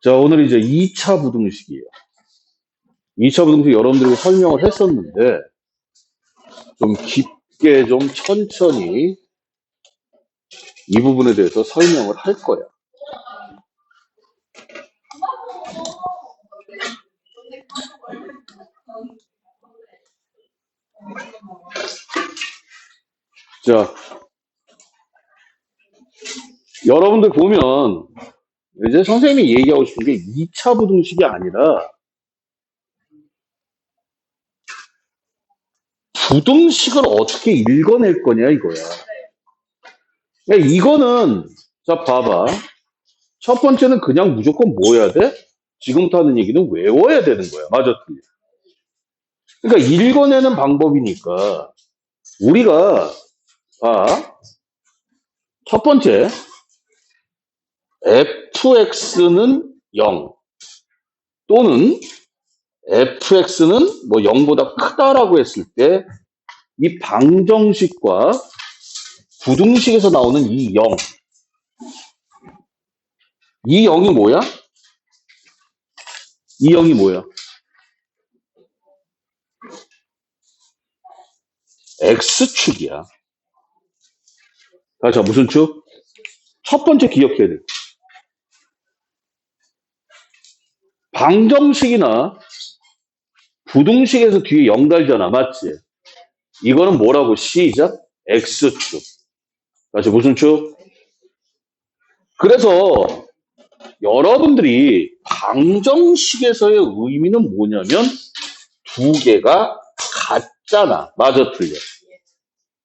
자, 오늘 이제 2차 부등식이에요. 2차 부등식 여러분들에게 설명을 했었는데, 좀 깊게 좀 천천히 이 부분에 대해서 설명을 할 거야. 자, 여러분들 보면, 이제 선생님이 얘기하고 싶은 게 2차 부등식이 아니라, 부등식을 어떻게 읽어낼 거냐, 이거야. 야, 이거는, 자, 봐봐. 첫 번째는 그냥 무조건 뭐 해야 돼? 지금부터 하는 얘기는 외워야 되는 거야. 맞아, 틀려. 그러니까 읽어내는 방법이니까, 우리가, 봐. 첫 번째, fx는 0 또는 fx는 뭐 0보다 크다라고 했을 때 이 방정식과 부등식에서 나오는 이 0, 이 0이 뭐야? 이 0이 뭐야? x축이야. 자, 무슨 축? 첫 번째 기억해야 돼. 방정식이나 부등식에서 뒤에 0 달잖아. 맞지? 이거는 뭐라고? 시작? x축. 다시 무슨 축? 그래서 여러분들이 방정식에서의 의미는 뭐냐면 두 개가 같잖아. 맞아, 틀려.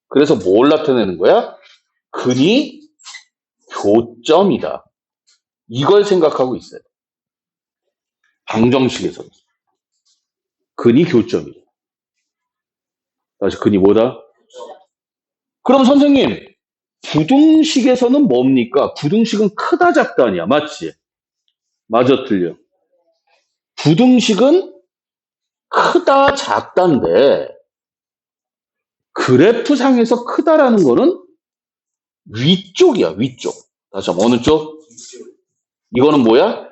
그래서 뭘 나타내는 거야? 근이 교점이다. 이걸 생각하고 있어요. 방정식에서는. 근이 교점이다. 다시 근이 뭐다? 그럼 선생님, 부등식에서는 뭡니까? 부등식은 크다 작다 아니야. 맞지? 맞아, 틀려. 부등식은 크다 작다인데 그래프상에서 크다라는 거는 위쪽이야, 위쪽. 다시 한번 어느 쪽? 이거는 뭐야?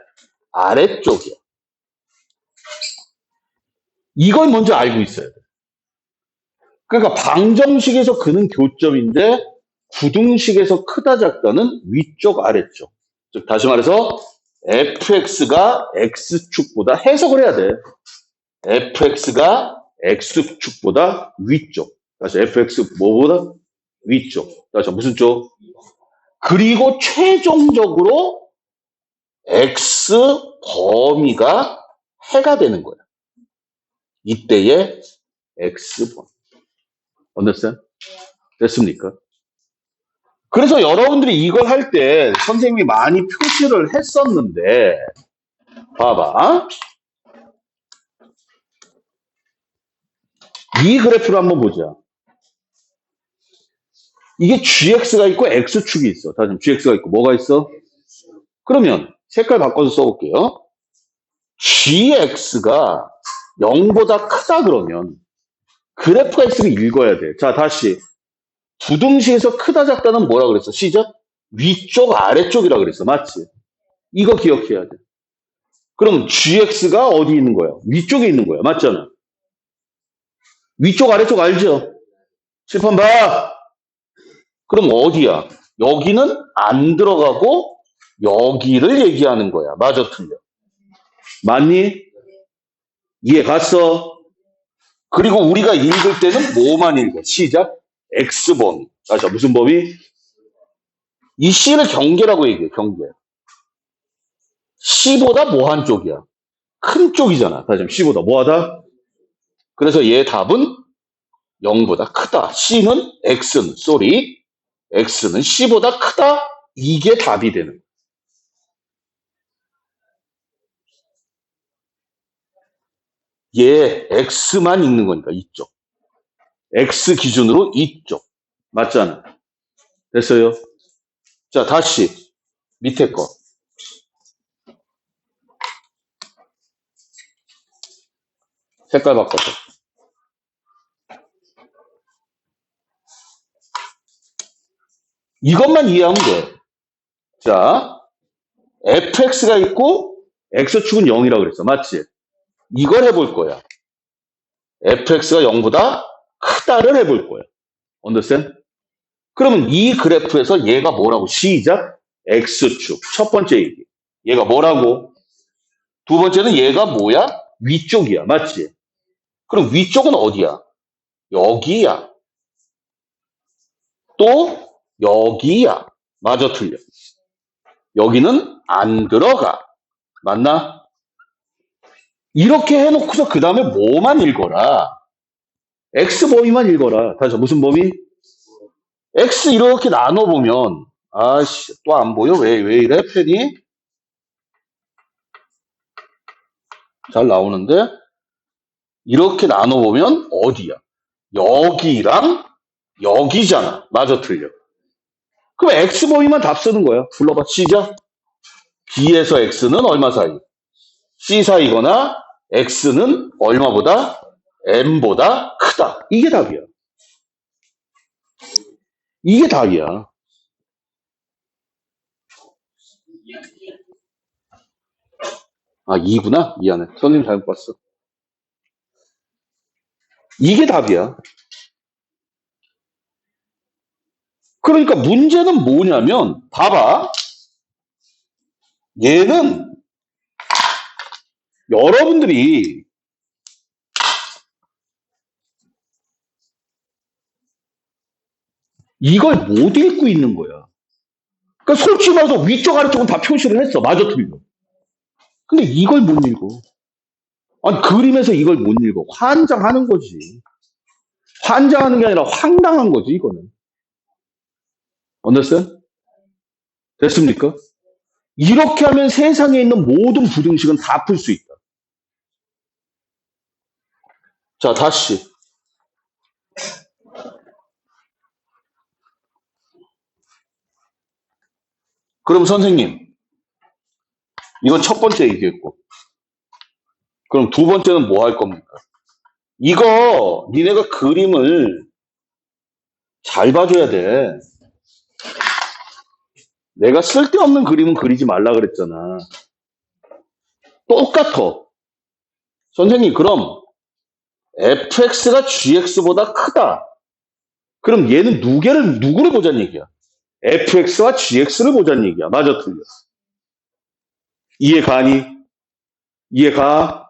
아래쪽이야. 이걸 먼저 알고 있어야 돼. 그러니까 방정식에서 그는 교점인데 부등식에서 크다 작다는 위쪽 아래쪽. 즉 다시 말해서 fx가 x축보다 해석을 해야 돼. fx가 x축보다 위쪽. 다시 fx 뭐보다? 위쪽. 다시 무슨 쪽? 그리고 최종적으로 x 범위가 해가 되는 거야. 이때의 x 범위. understand? 됐습니까? 그래서 여러분들이 이걸 할 때 선생님이 많이 표시를 했었는데, 봐봐. 이 그래프를 한번 보자. 이게 gx가 있고 x축이 있어. 다시 gx가 있고 뭐가 있어? 그러면 색깔 바꿔서 써볼게요. gx가 0보다 크다 그러면 그래프가 있으면 읽어야 돼. 자, 다시. 부등식에서 크다 작다는 뭐라 그랬어? 시작? 위쪽 아래쪽이라 그랬어. 맞지? 이거 기억해야 돼. 그럼 gx가 어디 있는 거야? 위쪽에 있는 거야. 맞잖아. 위쪽 아래쪽 알죠? 칠판 봐. 그럼 어디야? 여기는 안 들어가고 여기를 얘기하는 거야. 맞아, 틀려? 맞니? 이해 갔어? 그리고 우리가 읽을 때는 뭐만 읽어? 시작? x범위. 자, 무슨 범위? 이 C를 경계라고 얘기해, 경계. C보다 뭐한 쪽이야? 큰 쪽이잖아. 다시 한번 C보다 뭐하다? 그래서 얘 답은 0보다 크다. C는 X는, sorry. X는 C보다 크다. 이게 답이 되는 거야. 얘 X만 읽는 거니까, 이쪽. X 기준으로 이쪽. 맞잖아. 됐어요? 자, 다시. 밑에 거. 색깔 바꿔서. 이것만 이해하면 돼. 자, fx가 있고 x축은 0이라고 그랬어. 맞지? 이걸 해볼 거야. fx가 0보다 크다를 해볼 거야. understand? 그러면 이 그래프에서 얘가 뭐라고? 시작. x축. 첫 번째 얘기. 얘가 뭐라고? 두 번째는 얘가 뭐야? 위쪽이야. 맞지? 그럼 위쪽은 어디야? 여기야. 또 여기야. 맞아, 틀려. 여기는 안 들어가. 맞나? 이렇게 해놓고서 그 다음에 뭐만 읽어라? x 범위만 읽어라. 다시 무슨 범위? x 이렇게 나눠보면 아씨 또 안 보여? 왜 이래? 펜이? 잘 나오는데 이렇게 나눠보면 어디야? 여기랑 여기잖아. 맞아, 틀려. 그럼 x 범위만 답 쓰는 거야. 불러봐. 시작. b에서 x는 얼마 사이? c 사이거나 x는 얼마보다? m보다 크다. 이게 답이야. 이게 답이야. 아, 2구나? 미안해. 선생님 잘못 봤어. 이게 답이야. 그러니까 문제는 뭐냐면 봐봐. 얘는 여러분들이 이걸 못 읽고 있는 거야. 그러니까 솔직히 말해서 위쪽 아래쪽은 다 표시를 했어. 맞아, 틀려. 근데 이걸 못 읽어. 아니, 그림에서 이걸 못 읽어. 환장하는 거지. 환장하는 게 아니라 황당한 거지, 이거는. understand? 됐습니까? 이렇게 하면 세상에 있는 모든 부등식은 다 풀 수 있다. 자, 다시. 그럼 선생님, 이건 첫 번째 얘기했고. 그럼 두 번째는 뭐 할 겁니까? 이거 니네가 그림을 잘 봐줘야 돼. 내가 쓸데없는 그림은 그리지 말라 그랬잖아. 똑같아. 선생님, 그럼 fx가 gx보다 크다. 그럼 얘는 누구를 보자는 얘기야? fx와 gx를 보자는 얘기야. 맞아, 틀려. 이해가니? 이해가?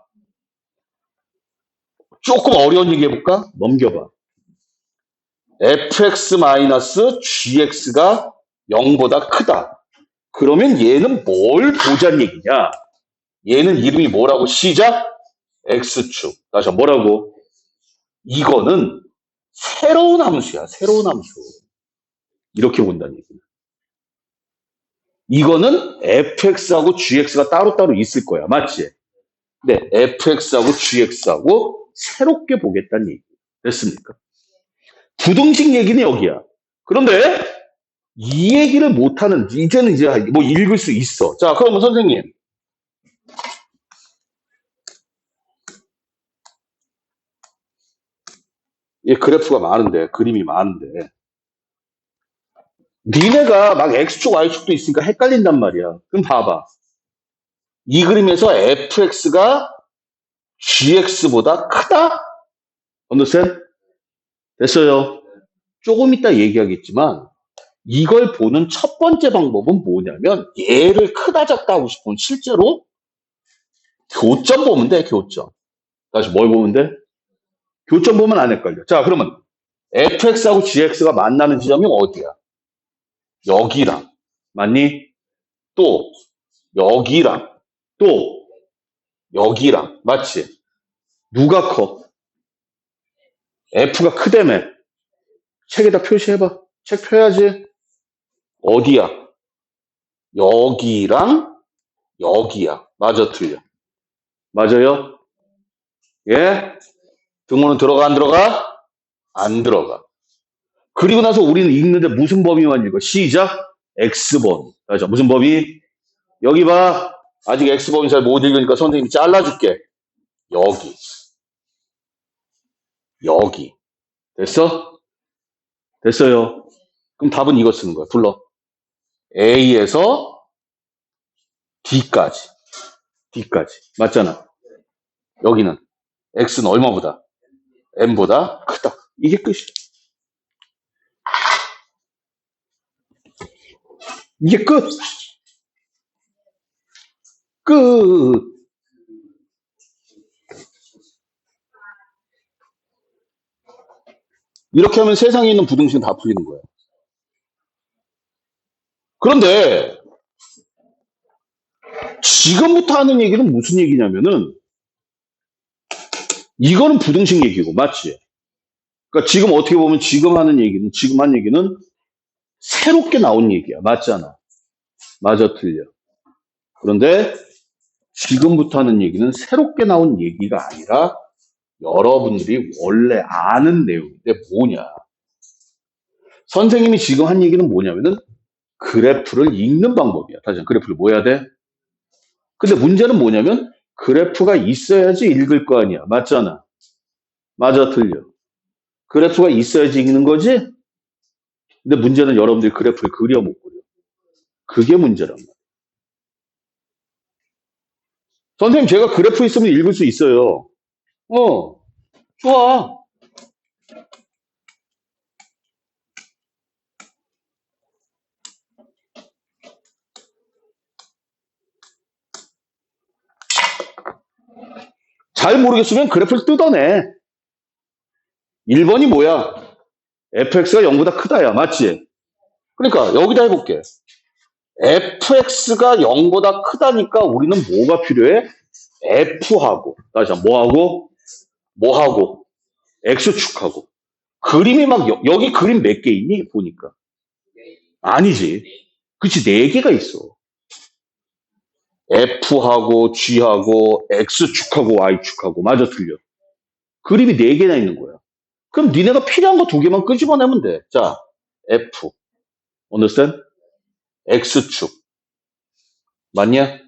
조금 어려운 얘기 해볼까? 넘겨봐. fx-gx가 0보다 크다. 그러면 얘는 뭘 보자는 얘기냐? 얘는 이름이 뭐라고? 시작? x축. 다시 뭐라고? 이거는 새로운 함수야. 새로운 함수. 이렇게 본다는 얘기야. 이거는 fx하고 gx가 따로따로 있을 거야. 맞지? 네, fx하고 gx하고 새롭게 보겠다는 얘기. 됐습니까? 부등식 얘기는 여기야. 그런데 이 얘기를 못하는, 이제는 이제 뭐 읽을 수 있어. 자, 그러면 선생님. 이 그래프가 많은데, 그림이 많은데. 니네가 막 X축, Y축도 있으니까 헷갈린단 말이야. 그럼 봐봐. 이 그림에서 fx가 gx보다 크다? understand? 됐어요. 조금 이따 얘기하겠지만 이걸 보는 첫 번째 방법은 뭐냐면 얘를 크다 작다 하고 싶으면 실제로 교점 보면 돼. 교점. 다시 뭘 보면 돼? 교점 보면 안 헷갈려. 자, 그러면 fx하고 gx가 만나는 지점이 어디야? 여기랑. 맞니? 또 여기랑. 또 여기랑. 맞지? 누가 커? F가 크다며. 책에다 표시해봐. 책 펴야지. 어디야? 여기랑 여기야. 맞아, 틀려. 맞아요? 예? 등호는 들어가, 안 들어가? 안 들어가. 그리고 나서 우리는 읽는데 무슨 범위만 읽어? 시작. X범위. 맞아. 무슨 범위? 여기 봐. 아직 X범위 잘 못 읽으니까 선생님이 잘라줄게. 여기. 여기. 됐어? 됐어요. 그럼 답은 이거 쓰는 거야. 불러. A에서 D까지. D까지. 맞잖아. 여기는 X는 얼마보다? M보다 크다. 이게 끝이야. 이게 끝. 끝. 이렇게 하면 세상에 있는 부등식은 다 풀리는 거야. 그런데 지금부터 하는 얘기는 무슨 얘기냐면은 이거는 부등식 얘기고 맞지? 그러니까 지금 어떻게 보면 지금 하는 얘기는 지금 한 얘기는 새롭게 나온 얘기야. 맞잖아. 맞아 틀려. 그런데 지금부터 하는 얘기는 새롭게 나온 얘기가 아니라 여러분들이 원래 아는 내용인데 뭐냐? 선생님이 지금 한 얘기는 뭐냐면은 그래프를 읽는 방법이야. 다시 한번 그래프를 뭐 해야 돼? 근데 문제는 뭐냐면 그래프가 있어야지 읽을 거 아니야. 맞잖아. 맞아 틀려. 그래프가 있어야지 읽는 거지? 근데 문제는 여러분들이 그래프를 그려 못 그려. 그게 문제란 말이야. 선생님 제가 그래프 있으면 읽을 수 있어요. 좋아. 잘 모르겠으면 그래프를 뜯어내. 1번이 뭐야? fx가 0보다 크다야. 맞지? 그러니까 여기다 해볼게. fx가 0보다 크다니까 우리는 뭐가 필요해? f하고 다시 한번 뭐하고? 뭐하고? x축하고. 그림이 막 여기 그림 몇 개 있니? 보니까. 아니지. 그치, 4개가 있어. f하고 g하고 x축하고 y축하고. 맞아 틀려. 그림이 4개나 있는 거야. 그럼 니네가 필요한 거 2개만 끄집어내면 돼. 자, f. understand? x축. 맞냐?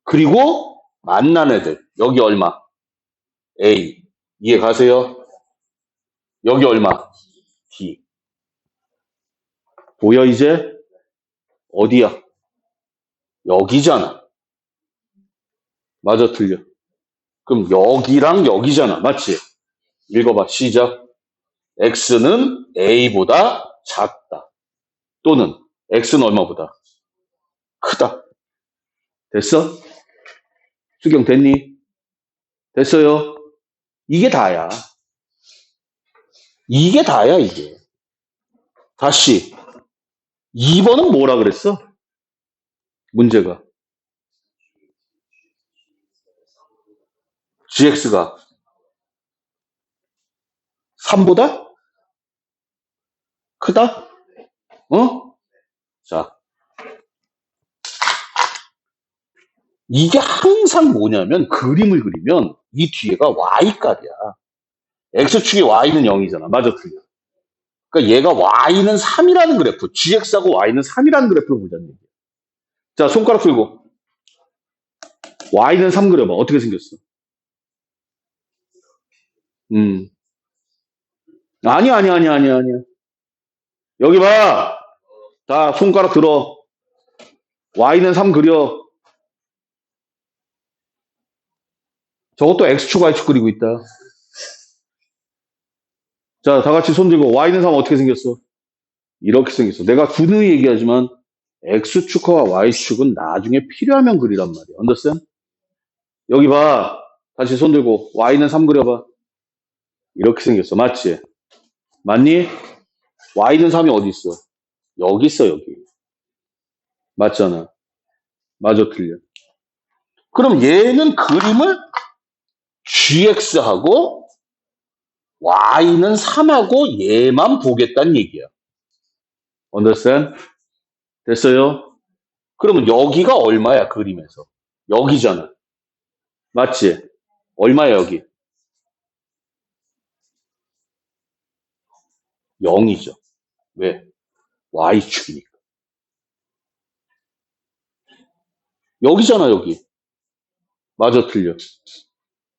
그리고 만난 애들. 여기 얼마? a. 이해 가세요? 여기 얼마? d. 보여 이제? 어디야? 여기잖아. 맞아 틀려. 그럼 여기랑 여기잖아. 맞지? 읽어봐. 시작. x는 a보다 작다. 또는 x는 얼마보다 크다. 됐어? 수경 됐니? 됐어요? 이게 다야. 이게 다야, 이게. 다시. 2번은 뭐라 그랬어? 문제가. gx가 3보다 크다? 어? 자, 이게 항상 뭐냐면 그림을 그리면 이 뒤에가 y값이야. x축의 y는 0이잖아. 맞아, 틀려. 그러니까 얘가 y는 3이라는 그래프, gx하고 y는 3이라는 그래프를 보자는 얘기야. 자, 손가락 들고 y는 3 그려봐. 어떻게 생겼어? 음. 아니야. 여기 봐. 자, 손가락 들어. y는 3 그려. 저것도 x축, y축 그리고 있다. 자, 다 같이 손 들고 y는 3 어떻게 생겼어? 이렇게 생겼어. 내가 누누이 얘기하지만 x축과 y축은 나중에 필요하면 그리란 말이야. understand? 여기 봐. 다시 손 들고 y는 3 그려봐. 이렇게 생겼어. 맞지? 맞니? y는 3이 어디 있어? 여기 있어, 여기. 맞잖아. 맞아, 틀려. 그럼 얘는 그림을 gx하고 y는 3하고 얘만 보겠다는 얘기야. understand? 됐어요? 그러면 여기가 얼마야, 그림에서? 여기잖아. 맞지? 얼마야, 여기? 0이죠. 왜? y축이니까. 여기잖아, 여기. 맞아, 틀려.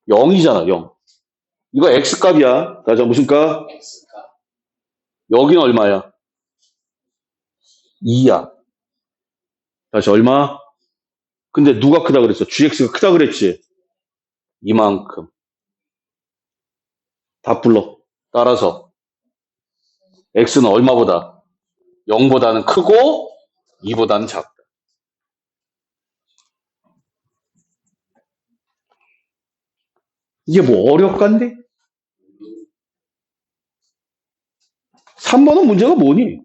0이잖아, 0. 이거 x값이야. 자, 무슨 값? 여기는 얼마야? 2야. 다시 얼마? 근데 누가 크다 그랬어? gx가 크다 그랬지. 이만큼. 다 불러. 따라서 x는 얼마보다? 0보다는 크고 2보다는 작다. 이게 뭐 어렵간데? 3번은 문제가 뭐니?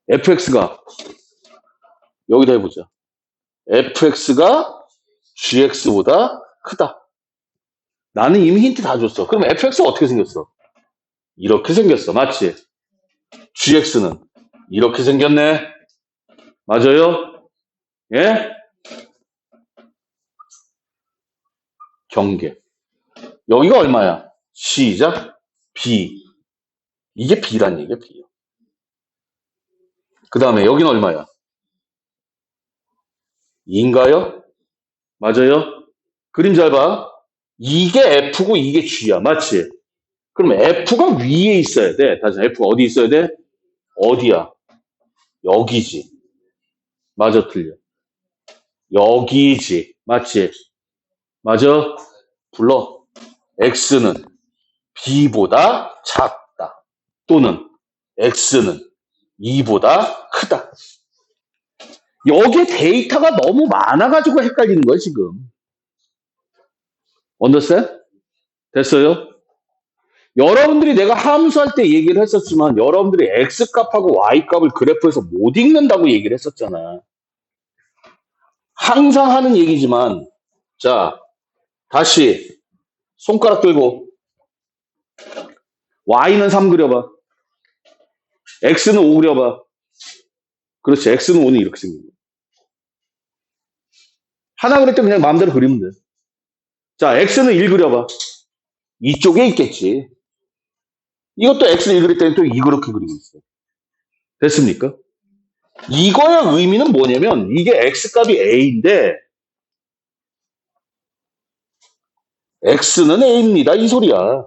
fx가 여기다 해보자. fx가 gx보다 크다. 나는 이미 힌트 다 줬어. 그럼 fx가 어떻게 생겼어? 이렇게 생겼어. 맞지? gx는 이렇게 생겼네. 맞아요? 예? 경계. 여기가 얼마야? 시작. b. 이게 b란 얘기야, b. 그 다음에 여기는 얼마야? 2인가요? 맞아요? 그림 잘 봐. 이게 f고 이게 g야. 맞지? 그럼 f가 위에 있어야 돼. 다시 f가 어디 있어야 돼? 어디야? 여기지. 맞아, 틀려. 여기지. 맞지? 맞아? 불러. x는 b보다 작다. 또는 x는 2보다 크다. 여기에 데이터가 너무 많아가지고 헷갈리는 거야, 지금. 언더스탠? 됐어요? 여러분들이 내가 함수할 때 얘기를 했었지만 여러분들이 x값하고 y값을 그래프에서 못 읽는다고 얘기를 했었잖아. 항상 하는 얘기지만 자, 다시 손가락 들고 y는 3 그려봐. x는 5 그려봐. 그렇지. x는 5는 이렇게 생긴 거야. 하나 그릴 때 그냥 마음대로 그리면 돼. 자, x는 1 그려봐. 이쪽에 있겠지. 이것도 x는 1 그릴 때는 또 이렇게 그리고 있어. 됐습니까? 이거의 의미는 뭐냐면 이게 x값이 a인데 x는 a입니다. 이 소리야.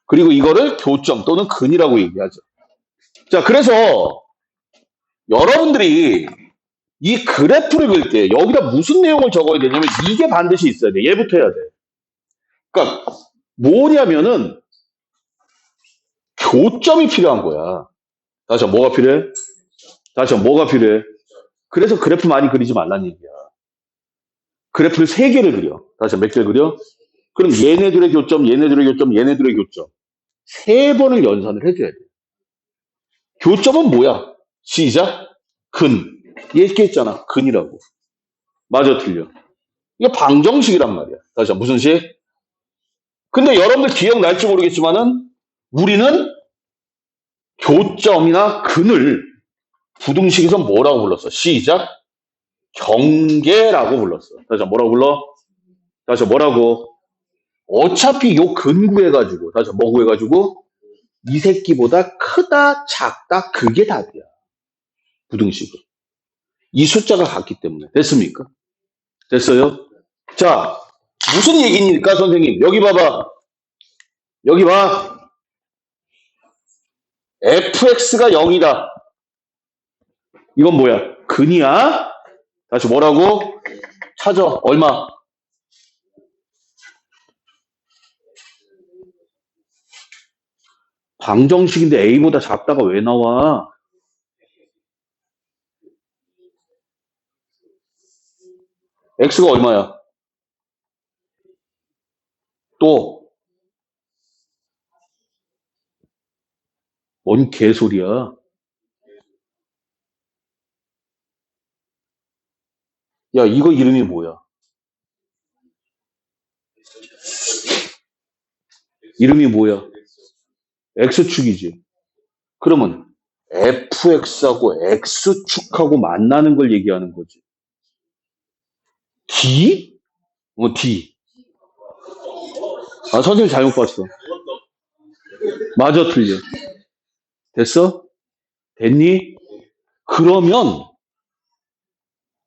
그리고 이거를 교점 또는 근이라고 얘기하죠. 자, 그래서 여러분들이 이 그래프를 그릴 때 여기다 무슨 내용을 적어야 되냐면 이게 반드시 있어야 돼. 얘부터 해야 돼. 그러니까 뭐냐면은 교점이 필요한 거야. 다시 한번 뭐가 필요해? 다시 한번 뭐가 필요해? 그래서 그래프 많이 그리지 말라는 얘기야. 그래프를 3개를 그려. 다시 한번 몇 개를 그려? 그럼 얘네들의 교점, 얘네들의 교점, 얘네들의 교점. 3번을 연산을 해줘야 돼. 교점은 뭐야? 시작. 근. 얘 있잖아. 근이라고. 맞아, 틀려. 이게 방정식이란 말이야. 다시 한번 무슨 식? 근데 여러분들 기억날지 모르겠지만은 우리는 교점이나 근을 부등식에서 뭐라고 불렀어? 시작. 경계라고 불렀어. 다시 한번 뭐라고 불러? 다시 한번 뭐라고? 어차피 요 근 구해가지고 다시 한번 뭐 구해가지고 이 새끼보다 크다 작다 그게 답이야. 부등식은. 이 숫자가 같기 때문에. 됐습니까? 됐어요? 자, 무슨 얘기입니까, 선생님? 여기 봐봐. 여기 봐. fx가 0이다. 이건 뭐야? 근이야? 다시 뭐라고? 찾아. 얼마? 방정식인데 a보다 작다가 왜 나와? x가 얼마야? 또, 뭔 개소리야? 야, 이거 이름이 뭐야? 이름이 뭐야? x축이지. 그러면 fx하고 x축하고 만나는 걸 얘기하는 거지. d? d. 아, 선생님 잘못 봤어. 맞아, 틀려. 됐어? 됐니? 그러면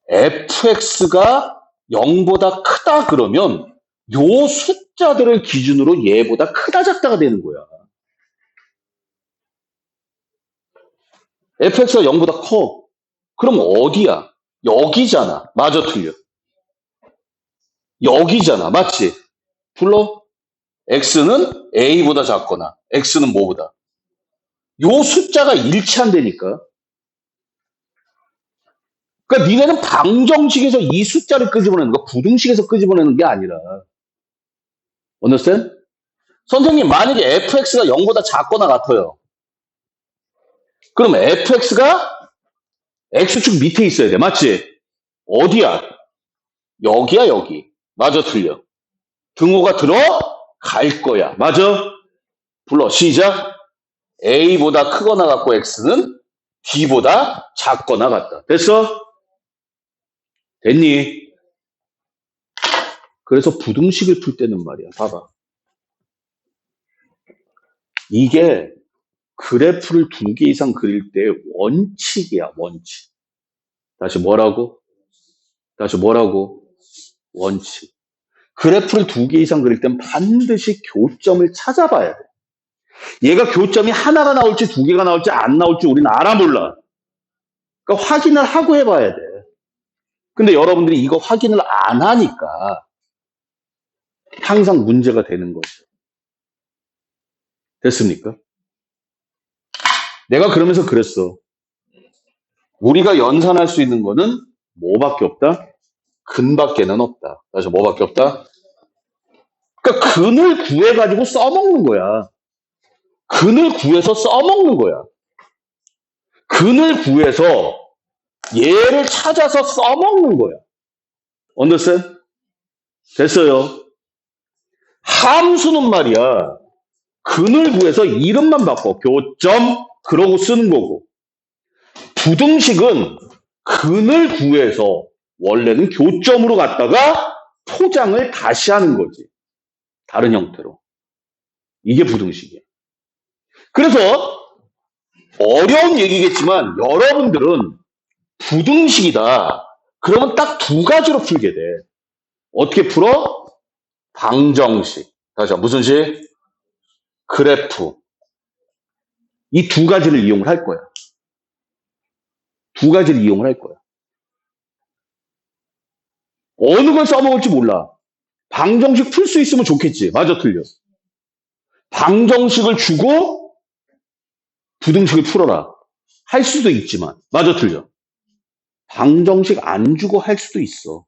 fx가 0보다 크다 그러면 요 숫자들을 기준으로 얘보다 크다 작다가 되는 거야. fx가 0보다 커. 그럼 어디야? 여기잖아. 맞아, 틀려? 여기잖아. 맞지? 불러? x는 a보다 작거나 x는 뭐보다? 요 숫자가 일치한다니까. 그러니까 니네는 방정식에서 이 숫자를 끄집어내는 거, 부등식에서 끄집어내는 게 아니라. understand? 선생님, 만약에 fx가 0보다 작거나 같아요. 그럼 fx가 x축 밑에 있어야 돼. 맞지? 어디야? 여기야, 여기. 맞아, 틀려? 등호가 들어갈 거야. 맞아? 불러. 시작. a보다 크거나 같고 x는 b보다 작거나 같다. 됐어? 됐니? 그래서 부등식을 풀 때는 말이야. 봐봐. 이게 그래프를 두 개 이상 그릴 때 원칙이야, 원칙. 다시 뭐라고? 다시 뭐라고? 원칙. 그래프를 두 개 이상 그릴 땐 반드시 교점을 찾아봐야 돼. 얘가 교점이 하나가 나올지 두 개가 나올지 안 나올지 우리는 알아 몰라. 그러니까 확인을 하고 해봐야 돼. 근데 여러분들이 이거 확인을 안 하니까 항상 문제가 되는 거죠. 됐습니까? 내가 그러면서 그랬어. 우리가 연산할 수 있는 거는 뭐밖에 없다? 근밖에는 없다. 다시 뭐밖에 없다? 그러니까 근을 구해가지고 써먹는 거야. 근을 구해서 써먹는 거야. 근을 구해서 얘를 찾아서 써먹는 거야. 언더스탠? 됐어요. 함수는 말이야. 근을 구해서 이름만 바꿔. 교점 그러고 쓰는 거고. 부등식은 근을 구해서 원래는 교점으로 갔다가 포장을 다시 하는 거지. 다른 형태로. 이게 부등식이야. 그래서 어려운 얘기겠지만 여러분들은 부등식이다. 그러면 딱 두 가지로 풀게 돼. 어떻게 풀어? 방정식. 다시 무슨 식? 그래프. 이 두 가지를 이용을 할 거야. 두 가지를 이용을 할 거야. 어느 걸 써먹을지 몰라. 방정식 풀 수 있으면 좋겠지. 맞아, 틀려. 방정식을 주고 부등식을 풀어라. 할 수도 있지만. 맞아, 틀려. 방정식 안 주고 할 수도 있어.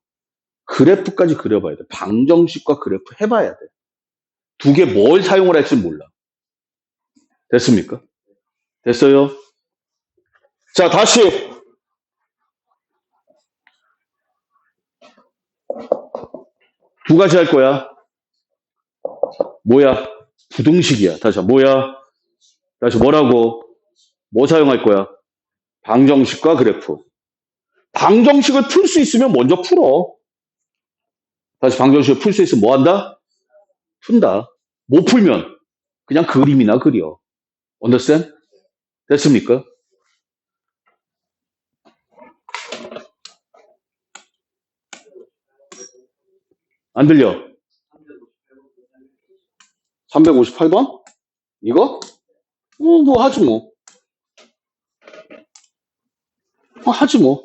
그래프까지 그려봐야 돼. 방정식과 그래프 해봐야 돼. 두 개 뭘 사용을 할지 몰라. 됐습니까? 됐어요? 자, 다시. 두 가지 할 거야. 뭐야? 부등식이야. 다시 뭐야? 다시 뭐라고? 뭐 사용할 거야? 방정식과 그래프. 방정식을 풀 수 있으면 먼저 풀어. 다시 방정식을 풀 수 있으면 뭐 한다? 푼다. 못 풀면 그냥 그림이나 그려. 언더스탠? 됐습니까? 안 들려? 358번? 이거? 뭐 하지 뭐. 하지 뭐.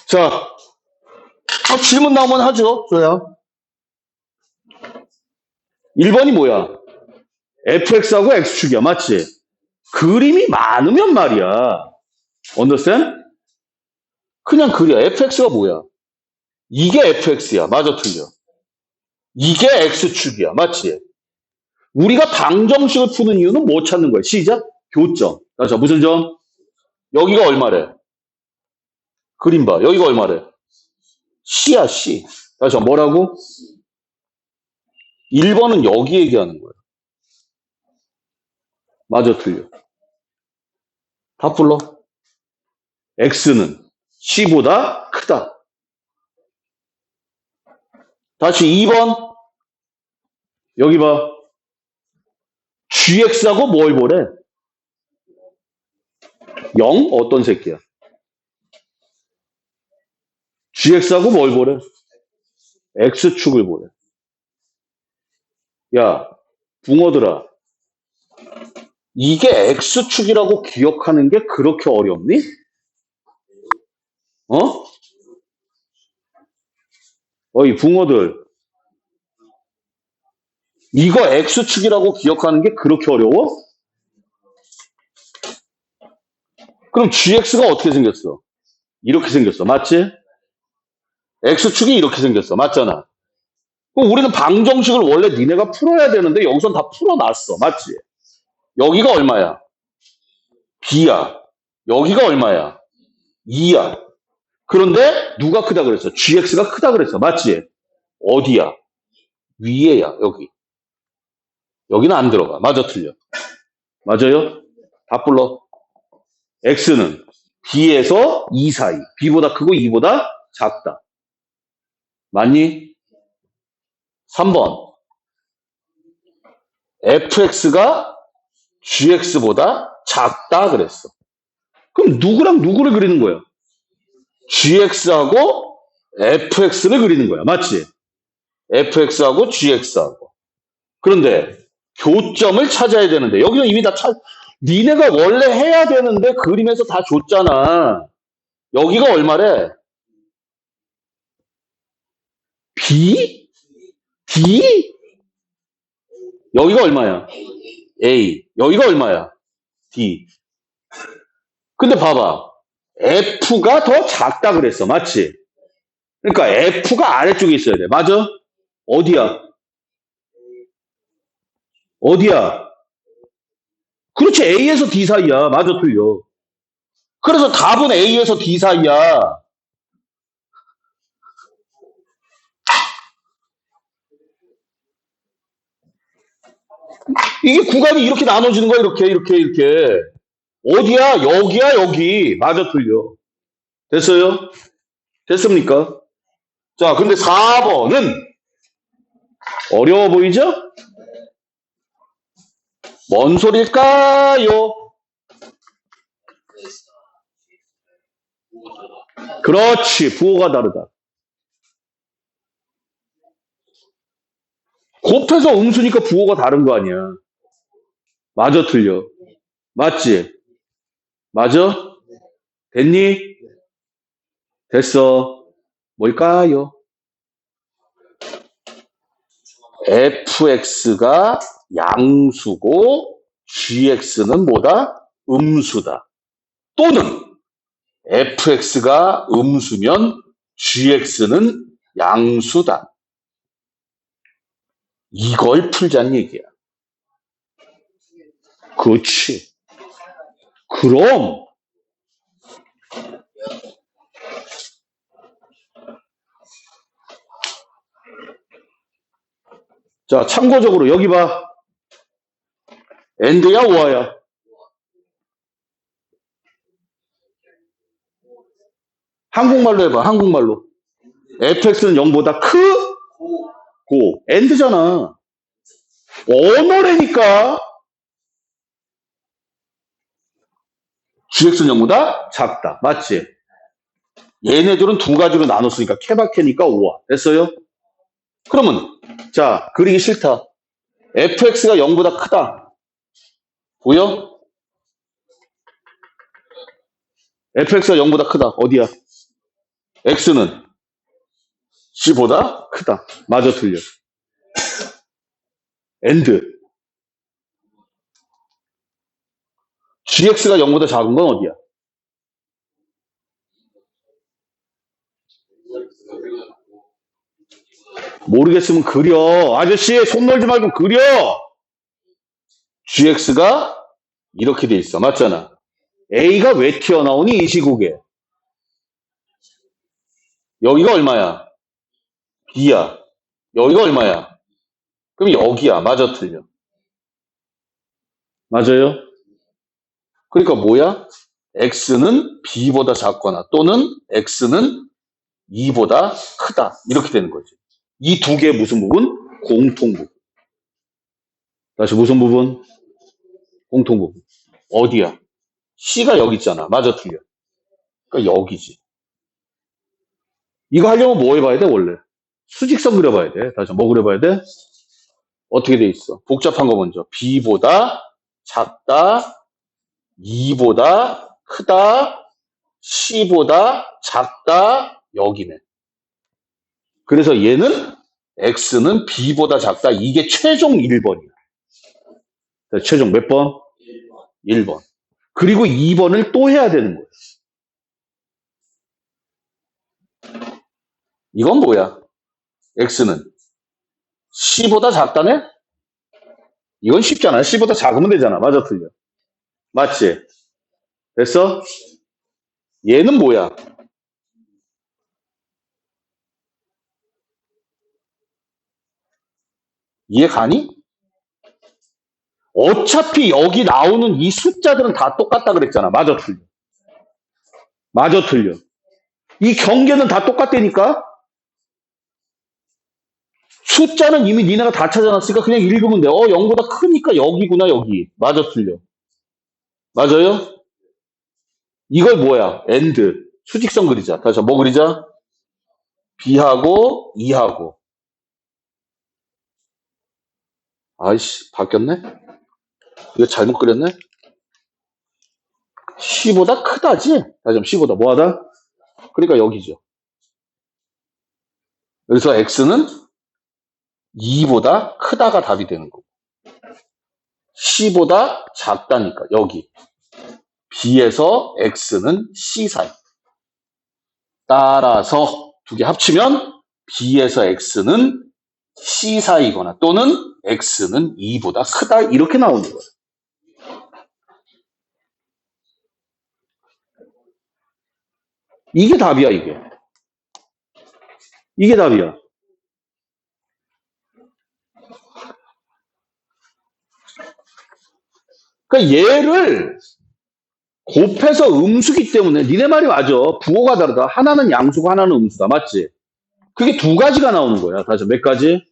자, 질문 나오면 하죠. 저야. 1번이 뭐야? fx하고 x축이야. 맞지? 그림이 많으면 말이야. 언더스탠? 그냥 그려. fx가 뭐야? 이게 fx야. 맞아, 틀려? 이게 x축이야. 맞지? 우리가 방정식을 푸는 이유는 뭐 찾는 거야? 시작? 교점. 자, 무슨 점? 여기가 얼마래? 그림 봐. 여기가 얼마래? C야, C. 다시 뭐라고? 1번은 여기 얘기하는 거야. 맞아, 틀려? 다 불러. X는 C보다 크다. 다시 2번. 여기 봐. GX하고 뭘 보래? 0? 어떤 새끼야? GX하고 뭘 보래? X축을 보래. 야, 붕어들아. 이게 X축이라고 기억하는 게 그렇게 어렵니? 어? 이 붕어들. 이거 X축이라고 기억하는 게 그렇게 어려워? 그럼 GX가 어떻게 생겼어? 이렇게 생겼어. 맞지? X축이 이렇게 생겼어. 맞잖아. 그럼 우리는 방정식을 원래 니네가 풀어야 되는데 여기선 다 풀어놨어. 맞지? 여기가 얼마야? B야. 여기가 얼마야? 2야. 그런데 누가 크다 그랬어? GX가 크다 그랬어. 맞지? 어디야? 위에야. 여기. 여기는 안 들어가. 맞아, 틀려. 맞아요? 다 불러. X는 B에서 2 사이. B보다 크고 2보다 작다. 맞니? 3번. fx가 gx보다 작다 그랬어. 그럼 누구랑 누구를 그리는 거야? gx하고 fx를 그리는 거야. 맞지? fx하고 gx하고. 그런데 교점을 찾아야 되는데 여기는 이미 니네가 원래 해야 되는데 그림에서 다 줬잖아. 여기가 얼마래? b? d? 여기가 얼마야? a. 여기가 얼마야? d. 근데 봐봐. F가 더 작다 그랬어. 맞지? 그러니까 F가 아래쪽에 있어야 돼. 맞아? 어디야? 어디야? 그렇지. A에서 D 사이야. 맞아, 틀려. 그래서 답은 A에서 D 사이야. 이게 구간이 이렇게 나눠지는 거야. 이렇게. 어디야? 여기야, 여기. 맞아, 틀려. 됐어요? 됐습니까? 자, 근데 4번은 어려워 보이죠? 뭔 소릴까요? 그렇지. 부호가 다르다. 곱해서 음수니까 부호가 다른 거 아니야. 맞아, 틀려. 맞지? 맞아? 됐니? 됐어. 뭘까요? fx가 양수고 gx는 뭐다? 음수다. 또는 fx가 음수면 gx는 양수다. 이걸 풀자는 얘기야. 그렇지. 그럼 자, 참고적으로 여기 봐. 엔드야 오아야? 한국말로 해봐. 한국말로. fx는 0보다 크고 엔드잖아. 언어래니까 gx는 0보다 작다. 맞지? 얘네들은 두 가지로 나눴으니까 케바케니까 5와. 됐어요? 그러면 자, 그리기 싫다. fx가 0보다 크다. 보여? fx가 0보다 크다. 어디야? x는 c보다 크다. 맞아, 틀려. and gx가 0보다 작은 건 어디야? 모르겠으면 그려. 아저씨 손 놀지 말고 그려. gx가 이렇게 돼 있어. 맞잖아. a가 왜 튀어나오니 이 시국에? 여기가 얼마야? b야. 여기가 얼마야? 그럼 여기야. 맞아, 틀려. 맞아요? 그러니까 뭐야? x는 b보다 작거나 또는 x는 2보다 크다. 이렇게 되는 거지. 이 두 개의 무슨 부분? 공통 부분. 다시 무슨 부분? 공통 부분. 어디야? C가 여기 있잖아. 맞아, 틀려. 그러니까 여기지. 이거 하려면 뭐 해봐야 돼, 원래? 수직선 그려봐야 돼. 다시 뭐 그려봐야 돼? 어떻게 돼 있어? 복잡한 거 먼저. B보다 작다, 2보다 크다, C보다 작다 여기네. 그래서 얘는 X는 B보다 작다. 이게 최종 1번이야. 최종 몇 번? 1번. 그리고 2번을 또 해야 되는 거야. 이건 뭐야? X는 C보다 작다네? 이건 쉽잖아. C보다 작으면 되잖아. 맞아, 틀려. 맞지? 됐어? 얘는 뭐야? 이해 가니? 어차피 여기 나오는 이 숫자들은 다 똑같다 그랬잖아. 맞아, 틀려. 맞아, 틀려. 이 경계는 다 똑같다니까? 숫자는 이미 니네가 다 찾아놨으니까 그냥 읽으면 돼. 0보다 크니까 여기구나, 여기. 맞아, 틀려. 맞아요? 이걸 뭐야? and. 수직선 그리자. 다시 뭐 그리자? B하고 E하고. 아이씨, 바뀌었네? 이거 잘못 그렸네? C보다 크다지? 다시 한번 C보다 뭐하다? 그러니까 여기죠. 그래서 X는 2보다 크다가 답이 되는 거고. C보다 작다니까, 여기. B에서 X는 C 사이. 따라서 두 개 합치면 B에서 X는 C 사이거나 또는 X는 2보다 크다 이렇게 나오는 거예요. 이게 답이야, 이게. 이게 답이야. 그러니까 얘를 곱해서 음수기 때문에 니네 말이 맞아. 부호가 다르다. 하나는 양수고 하나는 음수다. 맞지? 그게 두 가지가 나오는 거야. 다시 몇 가지?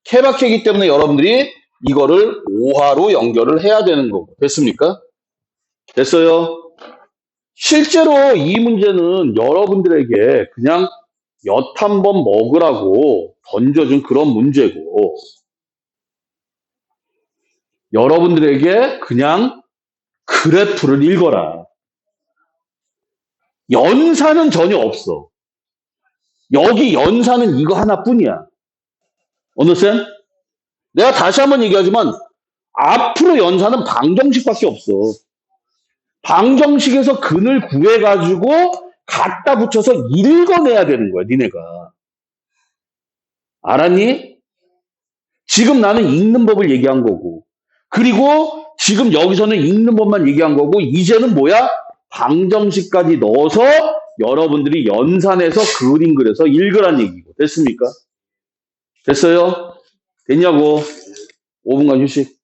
케바케이기 때문에 여러분들이 이거를 5하로 연결을 해야 되는 거고. 됐습니까? 됐어요? 실제로 이 문제는 여러분들에게 그냥 엿 한 번 먹으라고 던져준 그런 문제고, 여러분들에게 그냥 그래프를 읽어라. 연산은 전혀 없어. 여기 연산은 이거 하나뿐이야. 언더스탠? 내가 다시 한번 얘기하지만 앞으로 연산은 방정식밖에 없어. 방정식에서 근을 구해가지고 갖다 붙여서 읽어내야 되는 거야, 니네가. 알았니? 지금 나는 읽는 법을 얘기한 거고, 그리고 지금 여기서는 읽는 법만 얘기한 거고, 이제는 뭐야? 방정식까지 넣어서 여러분들이 연산해서 그림 그려서 읽으란 얘기고. 됐습니까? 됐어요? 됐냐고? 5분간 휴식.